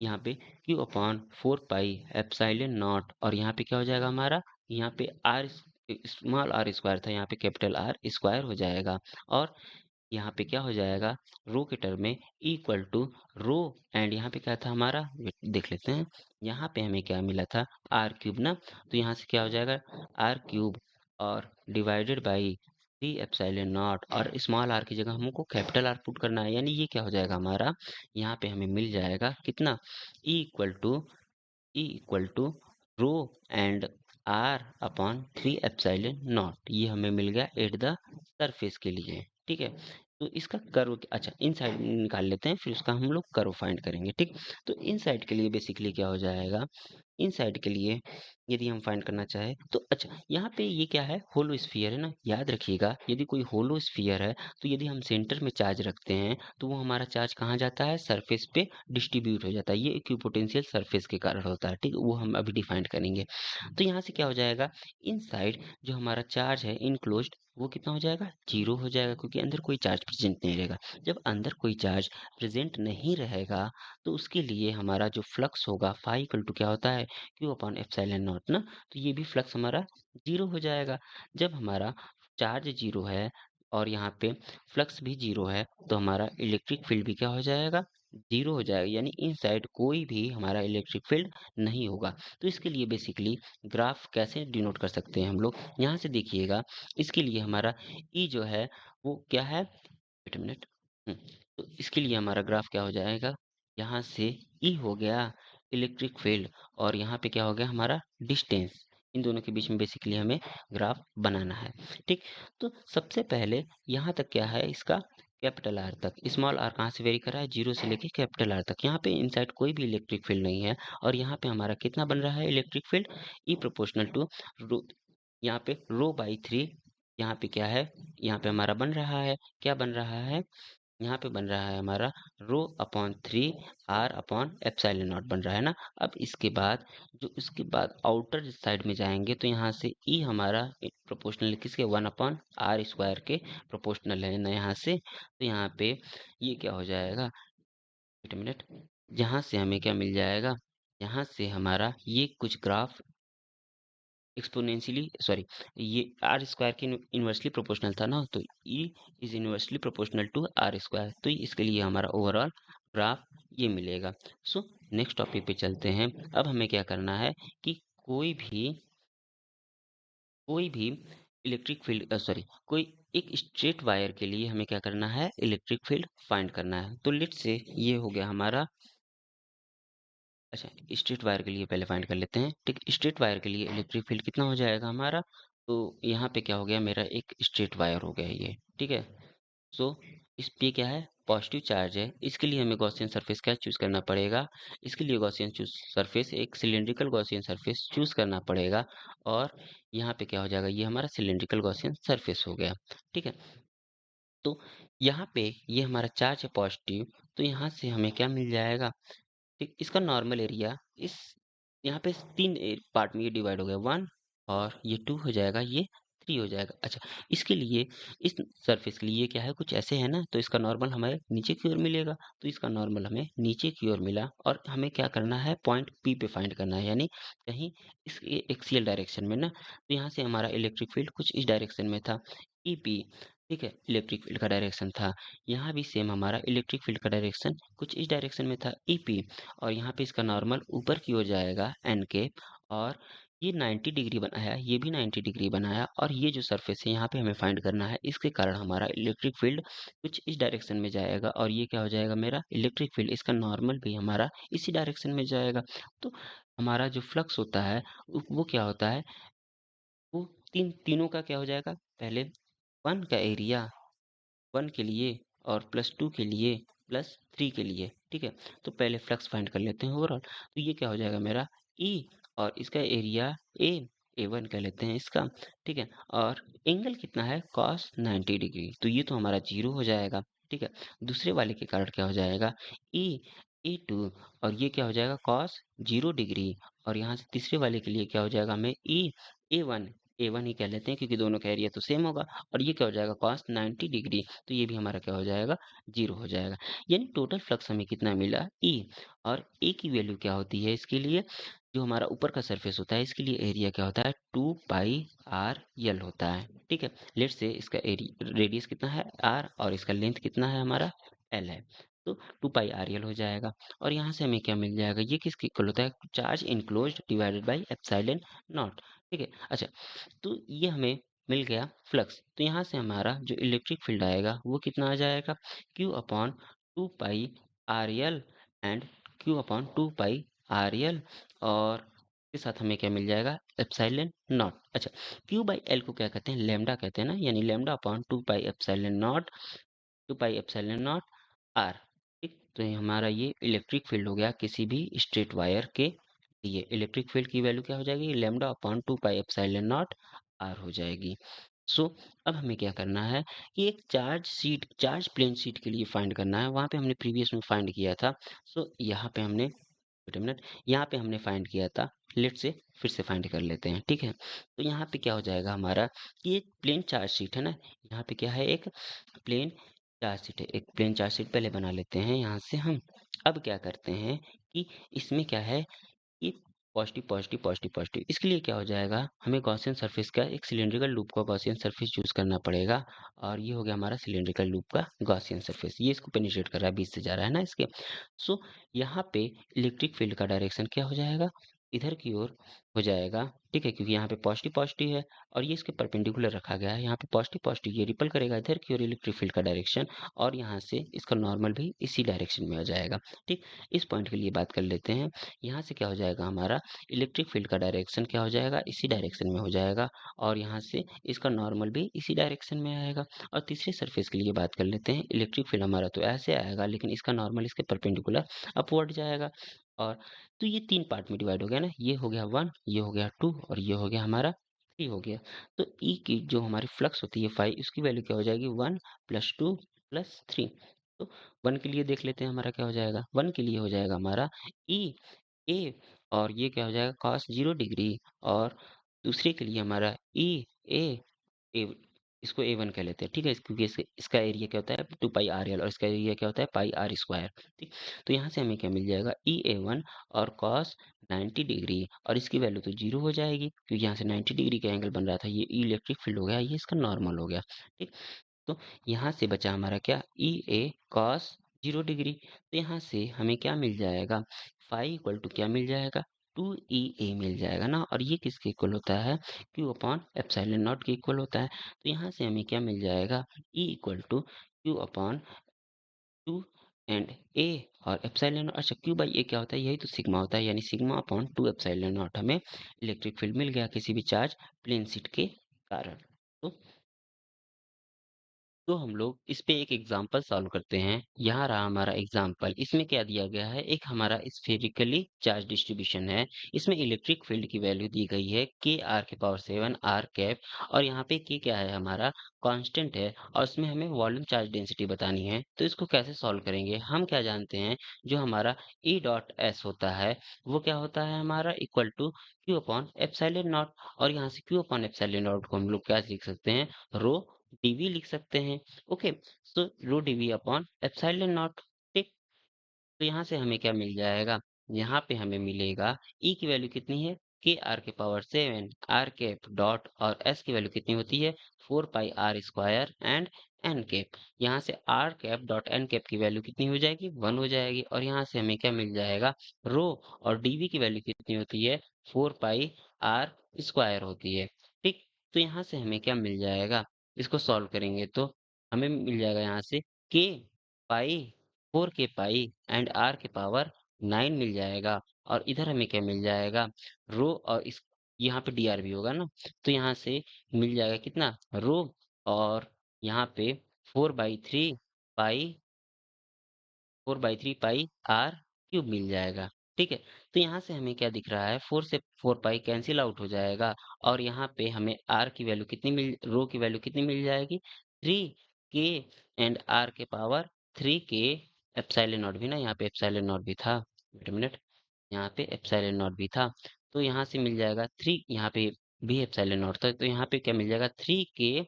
यहाँ पे Q upon 4 pi epsilon naught, और यहाँ पे क्या हो जाएगा हमारा? यहाँ पे आर स्मॉल आर स्क्वायर था, यहाँ पे कैपिटल आर स्क्वायर हो जाएगा। और यहाँ पे क्या हो जाएगा, रो के टर्म में इक्वल टू रो, एंड यहाँ पे क्या था हमारा, वेट देख लेते हैं। यहाँ पे हमें क्या मिला था, आर क्यूब ना, तो यहाँ से क्या हो जाएगा, आर क्यूब और डिवाइडेड बाई 3 एप्सिलॉन नॉट, और स्मॉल आर की जगह हमको कैपिटल आर पुट करना है, यानी ये क्या हो जाएगा हमारा, यहाँ पे हमें मिल जाएगा कितना, E equal to rho and R upon 3 epsilon naught, ये हमें मिल गया एट द सरफेस के लिए। ठीक है, तो इसका कर्व, अच्छा इन साइड निकाल लेते हैं, फिर उसका हम लोग कर्व फाइंड करेंगे। ठीक, तो इन साइड के लिए बेसिकली क्या हो जाएगा, इन साइड के लिए यदि हम फाइंड करना चाहे तो, अच्छा यहाँ पे ये क्या है, होलो स्फीयर है ना, याद रखिएगा यदि कोई होलो स्फीयर है तो यदि हम सेंटर में चार्ज रखते हैं तो वो हमारा चार्ज कहाँ जाता है, सरफेस पे डिस्ट्रीब्यूट हो जाता है, ये इक्विपोटेंशियल सरफेस के कारण होता है। ठीक, वो हम अभी डिफाइन करेंगे। तो यहाँ से क्या हो जाएगा, इनसाइड जो हमारा चार्ज है इनक्लोज्ड, वो कितना हो जाएगा, जीरो हो जाएगा, क्योंकि अंदर कोई चार्ज प्रेजेंट नहीं रहेगा। जब अंदर कोई चार्ज प्रेजेंट नहीं रहेगा तो उसके लिए हमारा जो फ्लक्स होगा फाई इक्वल टू क्या होता है, क्यू अपॉन एप्सिलॉन नॉट ना, तो ये भी फ्लक्स हमारा जीरो हो जाएगा। जब हमारा चार्ज जीरो है और यहाँ पे फ्लक्स भी जीरो है तो हमारा इलेक्ट्रिक फील्ड भी क्या हो जाएगा, जीरो हो जाएगा, यानी इनसाइड कोई भी हमारा इलेक्ट्रिक फील्ड नहीं होगा। तो इसके लिए बेसिकली ग्राफ कैसे डिनोट कर सकते हैं हम लोग, यहाँ से देखिएगा, इसके लिए हमारा ई जो है वो क्या है, वेट अ मिनट, तो इसके लिए हमारा ग्राफ क्या हो जाएगा, यहाँ से ई हो गया इलेक्ट्रिक फील्ड, और यहाँ पे क्या हो गया हमारा डिस्टेंस, इन दोनों के बीच में बेसिकली हमें ग्राफ बनाना है। ठीक, तो सबसे पहले यहाँ तक क्या है इसका, कैपिटल आर तक, स्मॉल आर कहाँ से वेरी कर रहा है, जीरो से लेके कैपिटल आर तक, यहाँ पे इनसाइड कोई भी इलेक्ट्रिक फील्ड नहीं है, और यहाँ पे हमारा कितना बन रहा है electric field, E proportional to rho, यहाँ पे रो बाई थ्री, यहाँ पे क्या है, यहाँ पे हमारा बन रहा है, क्या बन रहा है, यहाँ पे बन रहा है हमारा rho upon 3 r upon epsilon not बन रहा है ना। अब इसके बाद जो इसके बाद आउटर साइड में जाएंगे तो यहाँ से ई हमारा प्रोपोर्शनल किसके, 1/r² के प्रोपोर्शनल है ना यहाँ से, तो यहाँ पे ये क्या हो जाएगा, वेट मिनट, यहाँ से हमें क्या मिल जाएगा, यहाँ से हमारा ये कुछ ग्राफ एक्सपोनेंशियली, सॉरी, ये आर स्क्वायर के इन्वर्सली प्रोपोर्शनल था ना, तो E is inversely proportional to R square, तो इसके लिए हमारा ओवरऑल ग्राफ ये मिलेगा। सो नेक्स्ट टॉपिक पे चलते हैं। अब हमें क्या करना है कि कोई भी इलेक्ट्रिक फील्ड, सॉरी, कोई एक स्ट्रेट वायर के लिए हमें क्या करना है, इलेक्ट्रिक फील्ड फाइंड करना है। तो लेट्स से ये हो गया हमारा, अच्छा स्ट्रेट वायर के लिए पहले फाइंड कर लेते हैं। ठीक, स्ट्रेट वायर के लिए इलेक्ट्रिक फील्ड कितना हो जाएगा हमारा, तो यहाँ पे क्या हो गया, मेरा एक स्ट्रेट वायर हो गया ये। ठीक है, सो इस पे क्या है, पॉजिटिव चार्ज है, इसके लिए हमें गॉसियन सरफेस क्या चूज करना पड़ेगा, इसके लिए गॉसियन चूज सरफेस, एक सिलेंड्रिकल गॉसियन सरफेस चूज करना पड़ेगा, और यहाँ पे क्या हो जाएगा, ये हमारा सिलेंड्रिकल गॉसियन सरफेस हो गया। ठीक है, तो यहाँ पे ये हमारा चार्ज है पॉजिटिव, तो यहाँ से हमें क्या मिल जाएगा, ठीक, इसका नॉर्मल एरिया इस, यहाँ पे 3 पार्ट में ये डिवाइड हो गया, 1 और ये 2 हो जाएगा, ये 3 हो जाएगा। अच्छा, इसके लिए इस सरफेस के लिए ये क्या है, कुछ ऐसे है ना, तो इसका नॉर्मल हमें नीचे की ओर मिलेगा, तो इसका नॉर्मल हमें नीचे की ओर मिला, और हमें क्या करना है, पॉइंट पी पे फाइंड करना है, यानी कहीं इस एक्सियल डायरेक्शन में ना, तो यहाँ से हमारा इलेक्ट्रिक फील्ड कुछ इस डायरेक्शन में था, ई पी। ठीक है, इलेक्ट्रिक फील्ड का डायरेक्शन था, यहाँ भी सेम हमारा इलेक्ट्रिक फील्ड का डायरेक्शन कुछ इस डायरेक्शन में था, ई पी, और यहाँ पे इसका नॉर्मल ऊपर की ओर जाएगा एन के, और ये 90 डिग्री बनाया, ये भी 90 डिग्री बनाया, और ये जो सरफेस है यहाँ पे हमें फाइंड करना है, इसके कारण हमारा इलेक्ट्रिक फील्ड कुछ इस डायरेक्शन में जाएगा, और ये क्या हो जाएगा मेरा इलेक्ट्रिक फील्ड, इसका नॉर्मल भी हमारा इसी डायरेक्शन में जाएगा। तो हमारा जो फ्लक्स होता है वो क्या होता है, वो तीनों का क्या हो जाएगा, पहले वन का एरिया, 1 के लिए और +2 के लिए +3 के लिए। ठीक है, तो पहले फ्लक्स फाइंड कर लेते हैं ओवरऑल, तो ये क्या हो जाएगा मेरा ई, और इसका एरिया ए, A1 कह लेते हैं इसका। ठीक है, और एंगल कितना है, cos 90 डिग्री, तो ये तो हमारा जीरो हो जाएगा। ठीक है, दूसरे वाले के कारण क्या हो जाएगा, ई A2, और ये क्या हो जाएगा cos 0 डिग्री, और यहाँ से तीसरे वाले के लिए क्या हो जाएगा हमें ई A1, A1 ही कह लेते हैं क्योंकि दोनों का एरिया तो सेम होगा। और ये क्या हो जाएगा कॉस 90 डिग्री, तो ये भी हमारा क्या हो जाएगा 0 हो जाएगा। यानी टोटल फ्लक्स हमें कितना मिला E। और ए की वैल्यू क्या होती है इसके लिए, जो हमारा ऊपर का सरफेस होता है इसके लिए एरिया क्या होता है 2 पाई आर यल होता है। ठीक है, लेट से इसका रेडियस कितना है आर और इसका लेंथ कितना है हमारा एल है। तो 2 पाई आर यल हो जाएगा। और यहाँ से हमें क्या मिल जाएगा, ये किसके इक्वल होता है charge enclosed divided by epsilon not. ठीक है, अच्छा, तो ये हमें मिल गया फ्लक्स। तो यहाँ से हमारा जो इलेक्ट्रिक फील्ड आएगा वो कितना आ जाएगा Q upon 2 pi R L and Q upon 2 pi R L. और के साथ हमें क्या मिल जाएगा एप्सिलॉन नॉट। अच्छा, Q बाई एल को क्या कहते हैं लेमडा कहते हैं ना, यानी lambda upon 2 pi epsilon naught, 2 pi epsilon not R. ठीक, तो ये हमारा ये इलेक्ट्रिक फील्ड हो गया किसी भी स्ट्रेट वायर के लिए। इलेक्ट्रिक फील्ड की वैल्यू क्या हो जाएगी lambda upon 2 pi epsilon not R हो जाएगी। सो अब हमें क्या करना है कि एक चार्ज प्लेन शीट के लिए फाइंड करना है। वहाँ पे हमने प्रीवियस में फाइंड किया था। सो यहाँ पे हमने वेट अ मिनट, यहाँ पे हमने फाइंड किया था। लेट से फिर से फाइंड कर लेते हैं। ठीक है, तो यहाँ पे क्या हो जाएगा हमारा कि एक प्लेन चार्ज शीट है ना, यहाँ पे क्या है एक प्लेन चार्ज शीट है। एक प्लेन चार्ज शीट पहले बना लेते हैं यहाँ से हम। अब क्या करते हैं कि इसमें क्या है कि पॉजिटिव पॉजिटिव पॉजिटिव पॉजिटिव, इसके लिए क्या हो जाएगा हमें गॉसियन सरफेस का एक सिलेंड्रिकल लूप का गॉसियन सरफेस यूज करना पड़ेगा। और ये हो गया हमारा सिलेंड्रिकल लूप का गॉसियन सरफेस, ये इसको पेनिट्रेट कर रहा है, बीच से जा रहा है ना इसके। सो यहाँ पे इलेक्ट्रिक फील्ड का डायरेक्शन क्या हो जाएगा इधर की ओर हो जाएगा। ठीक है, क्योंकि यहाँ पे पॉजिटिव पॉजिटिव है और ये इसके परपेंडिकुलर रखा गया है। यहाँ पे पॉजिटिव पॉजिटिव ये रिपल करेगा इधर की ओर इलेक्ट्रिक फील्ड का डायरेक्शन, और यहाँ से इसका नॉर्मल भी इसी डायरेक्शन में आ जाएगा। ठीक, इस पॉइंट के लिए बात कर लेते हैं। यहाँ से क्या हो जाएगा हमारा इलेक्ट्रिक फील्ड का डायरेक्शन क्या हो जाएगा इसी डायरेक्शन में हो जाएगा, और यहाँ से इसका नॉर्मल भी इसी डायरेक्शन में आएगा। और तीसरे सरफेस के लिए बात कर लेते हैं। इलेक्ट्रिक फील्ड हमारा तो ऐसे आएगा लेकिन इसका नॉर्मल इसके परपेंडिकुलर अपवर्ड जाएगा। और तो ये 3 पार्ट में डिवाइड हो गया ना, ये हो गया 1, ये हो गया 2 और ये हो गया हमारा 3 हो गया। तो ई की जो हमारी फ्लक्स होती है फाई, उसकी वैल्यू क्या हो जाएगी 1 प्लस 2 प्लस 3। तो 1 के लिए देख लेते हैं हमारा क्या हो जाएगा। 1 के लिए हो जाएगा हमारा ई ए, और ये क्या हो जाएगा कॉस 0 डिग्री। और दूसरे के लिए हमारा ई ए ए, इसको A1 कह लेते हैं। ठीक है, क्योंकि इसका एरिया क्या होता है 2 पाई आर एल और इसका एरिया क्या होता है पाई आर स्क्वायर। ठीक, तो यहाँ से हमें क्या मिल जाएगा E A1 और cos 90 डिग्री, और इसकी वैल्यू तो 0 हो जाएगी क्योंकि यहाँ से 90 डिग्री का एंगल बन रहा था। ये इलेक्ट्रिक फील्ड हो गया, ये इसका नॉर्मल हो गया। ठीक, तो यहाँ से बचा हमारा क्या EA cos 0 डिग्री। तो यहाँ से हमें क्या मिल जाएगा फाई इक्वल टू क्या मिल जाएगा 2EA मिल जाएगा ना, और ये किसके इक्वल होता है Q अपॉन एप्सिलॉन नॉट के इक्वल होता है। तो यहाँ से हमें क्या मिल जाएगा E equal to Q upon 2 and A और एप्सिलॉन नॉट। अच्छा, Q बाई A क्या होता है यही तो सिग्मा होता है, यानी सिग्मा अपॉन 2 एप्सिलॉन नॉट हमें इलेक्ट्रिक फील्ड मिल गया किसी भी चार्ज प्लेन शीट के कारण। तो हम लोग इस पे एक एग्जांपल सॉल्व करते हैं। यहाँ रहा हमारा एग्जांपल। इसमें क्या दिया गया है, एक हमारा स्फेरिकली चार्ज डिस्ट्रीब्यूशन है। इसमें इलेक्ट्रिक फील्ड की वैल्यू दी गई है के आर के पावर 7 आर कैप, और यहाँ पे के क्या है हमारा कांस्टेंट है, और इसमें हमें वॉल्यूम चार्ज डेंसिटी बतानी है। तो इसको कैसे सॉल्व करेंगे, हम क्या जानते हैं जो हमारा ई डॉट एस होता है वो क्या होता है हमारा equal to Q upon epsilon naught. और यहाँ से क्यू अपॉन एप्सिलॉन नॉट को हम लोग क्या लिख सकते हैं रो डीवी लिख सकते हैं। Okay, so rho DV upon epsilon not. ठीक, तो यहाँ से हमें क्या मिल जाएगा, यहाँ पे हमें मिलेगा ई की वैल्यू कितनी है के आर के पावर 7 आर कैप डॉट, और एस की वैल्यू कितनी होती है 4 pi R square and N cap. यहाँ से R cap dot N cap की वैल्यू कितनी हो जाएगी 1 हो जाएगी, और यहाँ से हमें क्या मिल जाएगा रो, और डीवी की वैल्यू कितनी होती है 4 पाई आर स्क्वायर होती है। ठीक, तो यहाँ से हमें क्या मिल जाएगा, इसको सॉल्व करेंगे तो हमें मिल जाएगा यहाँ से के पाई 4 के पाई एंड आर के पावर 9 मिल जाएगा। और इधर हमें क्या मिल जाएगा रो, और इस यहाँ पे डी आर भी होगा ना, तो यहाँ से मिल जाएगा कितना रो, और यहाँ पे 4/3 पाई 4/3 पाई आर क्यूब मिल जाएगा। ठीक है, तो यहाँ से हमें क्या दिख रहा है 4 से 4 पाई कैंसिल आउट हो जाएगा, और यहाँ पे हमें आर की वैल्यू कितनी मिल रो की वैल्यू कितनी मिल जाएगी 3 के एंड आर के पावर 3 के। एप्सिलॉन नॉट भी ना, यहाँ पे एप्सिलॉन नॉट भी था, वेट अ मिनट, यहाँ पे एप्सिलॉन नॉट भी था। तो यहाँ से मिल जाएगा 3, यहाँ पे बी एप्सिलॉन नॉट था, तो यहाँ पे क्या मिल जाएगा 3k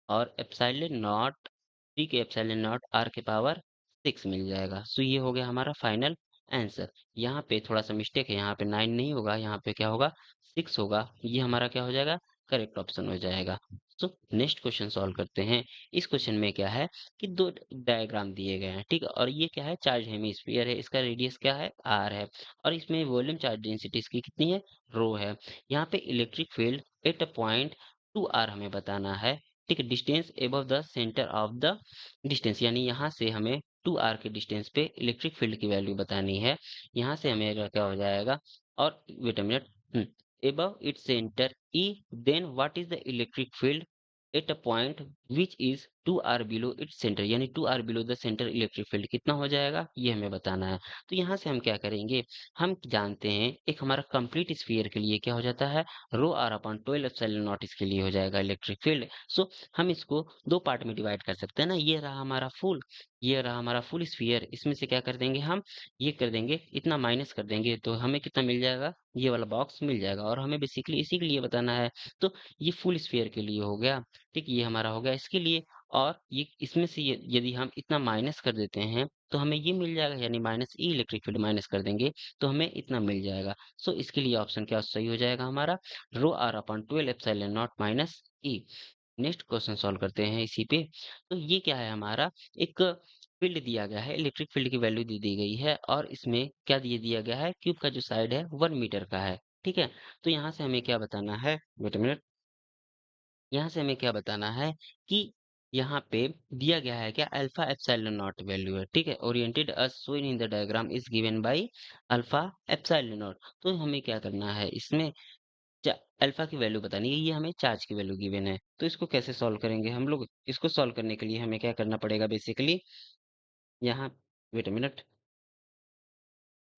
और epsilon not 3k epsilon not r के पावर 6 मिल जाएगा। सो ये हो गया हमारा फाइनल आंसर। यहाँ पे थोड़ा सा मिस्टेक है, यहाँ पे 9 नहीं होगा, यहाँ पे क्या होगा 6 होगा। ये हमारा क्या हो जाएगा, करेक्ट ऑप्शन हो जाएगा। सो नेक्स्ट क्वेश्चन सॉल्व करते हैं। इस क्वेश्चन में क्या है कि दो डायग्राम दिए गए हैं, ठीक है, और ये क्या है, चार्ज हेमिस्फीयर है, इसका रेडियस क्या है r है, और इसमें वॉल्यूम चार्ज डेंसिटी इसकी कितनी है, रो है। यहाँ पे electric field at a point 2r हमें बताना है, ठीक है, distance above the centre of the distance, यानी यहाँ से हमें 2r के डिस्टेंस पे इलेक्ट्रिक फील्ड की वैल्यू बतानी है। यहाँ से हमें क्या हो जाएगा, और wait a minute, above its center E, then what is the electric field at a point which is 2r below its center, यानी 2r below the center electric field कितना हो जाएगा, ये हमें बताना है। तो यहाँ से हम क्या करेंगे, हम जानते हैं एक हमारा कंप्लीट स्फीयर के लिए क्या हो जाता है, रो आर अपॉन 12 एप्सिलॉन नॉट इसके लिए हो जाएगा इलेक्ट्रिक फील्ड। सो हम इसको दो पार्ट में डिवाइड कर सकते हैं ना, ये रहा हमारा फुल, ये रहा हमारा फुल स्फीयर, इसमें से क्या कर देंगे हम, ये कर देंगे, इतना माइनस कर देंगे, तो हमें कितना मिल जाएगा, ये वाला बॉक्स मिल जाएगा, और हमें बेसिकली इसी के लिए बताना है। तो ये फुल स्फीयर के लिए हो गया, ठीक, ये हमारा हो गया इसके लिए। और ये इसमें से यदि हम इतना माइनस कर देते हैं तो हमें ये मिल जाएगा, यानी माइनस ई इलेक्ट्रिक फील्ड माइनस कर देंगे तो हमें इतना मिल जाएगा। सो इसके लिए ऑप्शन क्या सही हो जाएगा हमारा, rho R upon 12 epsilon naught minus E. Next question solve करते हैं इसी पे। तो ये क्या है हमारा, एक फील्ड दिया गया है, इलेक्ट्रिक फील्ड की वैल्यू दे दी गई है, और इसमें क्या दिए दिया गया है, क्यूब का जो साइड है 1 मीटर का है, ठीक है। तो यहाँ से हमें क्या बताना है, वेट अ मिनट, यहाँ से हमें क्या बताना है कि यहाँ पे दिया गया है क्या, अल्फा एप्सिलॉन नॉट वैल्यू है, ठीक है, oriented us shown in the diagram is given by alpha epsilon not. तो हमें क्या करना है इसमें, अल्फा की वैल्यू बतानी है, ये हमें चार्ज की वैल्यू गिवन है। तो इसको कैसे सॉल्व करेंगे हम लोग, इसको सॉल्व करने के लिए हमें क्या करना पड़ेगा बेसिकली, यहाँ, वेट अ मिनट,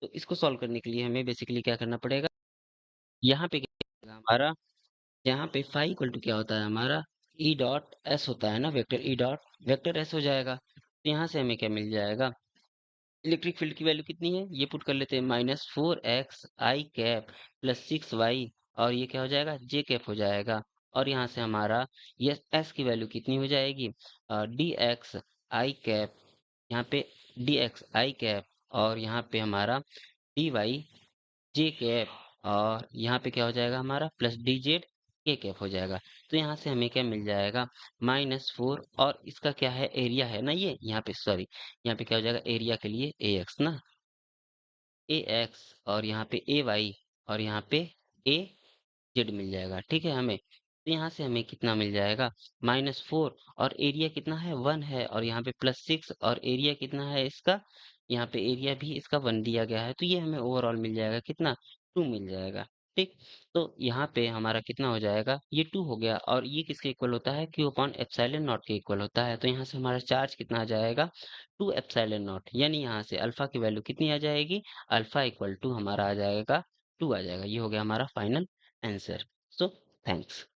तो इसको सॉल्व करने के लिए हमें बेसिकली क्या करना पड़ेगा, यहाँ पे क्या होगा हमारा, यहाँ पे फाई इक्वल टू क्या होता है हमारा, ई डॉट एस होता है ना, vector E dot vector S हो जाएगा। तो यहाँ से हमें क्या मिल जाएगा, इलेक्ट्रिक फील्ड की वैल्यू कितनी है, ये पुट कर लेते हैं, -4x i cap plus 6y, और ये क्या हो जाएगा, जे कैप हो जाएगा। और यहाँ से हमारा ये एस की वैल्यू कितनी हो जाएगी, dx i कैप, यहाँ पे dx i कैप, और यहाँ पे हमारा dy j कैप, और यहाँ पे क्या हो जाएगा हमारा प्लस dz k कैप हो जाएगा। तो यहाँ से हमें क्या मिल जाएगा, -4, और इसका क्या है, एरिया है ना, ये यहाँ पे सॉरी, यहाँ पे क्या हो जाएगा, एरिया के लिए ax ना, ax, और यहाँ पे ay, और यहाँ पे az मिल जाएगा, ठीक है हमें। तो यहाँ से हमें कितना मिल जाएगा, -4, और एरिया कितना है 1 है, और यहाँ पे +6, और एरिया कितना है इसका, यहाँ पे एरिया भी इसका 1 दिया गया है, तो ये हमें ओवरऑल मिल जाएगा कितना, 2 मिल जाएगा, ठीक। तो यहाँ पे हमारा कितना हो जाएगा, ये 2 हो गया, और ये किसके इक्वल होता है, क्यू अपॉन एप्सिलॉन नॉट के इक्वल होता है। तो यहाँ से हमारा चार्ज कितना आ जाएगा, 2 एप्सिलॉन नॉट, यानी यहाँ से अल्फा की वैल्यू कितनी आ जाएगी, अल्फा इक्वल टू हमारा आ जाएगा 2 आ जाएगा। ये हो गया हमारा फाइनल आंसर। So thanks.